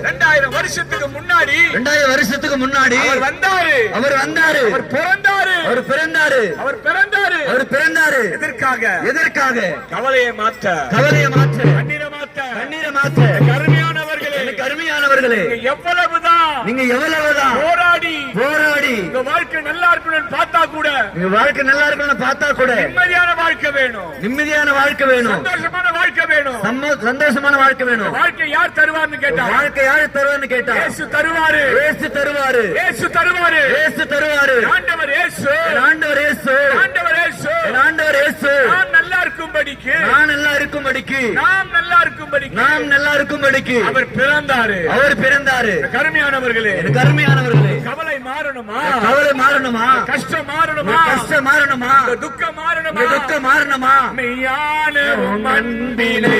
2000 வருஷத்துக்கு முன்னாடி அவர் வந்தாரு. அவர் பிறந்தாரு. எதற்காக? கவலையை மாற்ற. கண்ணீரை மாற்ற. கருமையானவர்களே, நீங்க எவ்வளவுதான் போராடி உங்க வாழ்க்கை நல்லா இருக்கணும்னு பார்த்தா கூட நிம்மதியான வாழ்க்கை வேணும். சந்தோஷமான வாழ்க்கை வேணும். வாழ்க்கை யார் தருவார்னு கேட்டா இயேசு தருவாரு. ஆண்டவர் இயேசு. நான் நல்லா இருக்கும்படிக்கு அவர் பிறந்தாரு. கருமையானவர்களே, கவலை மாறணுமா? கஷ்டம் மாறணுமா? துக்கம் மாறணுமா? மெய்யான அன்பினை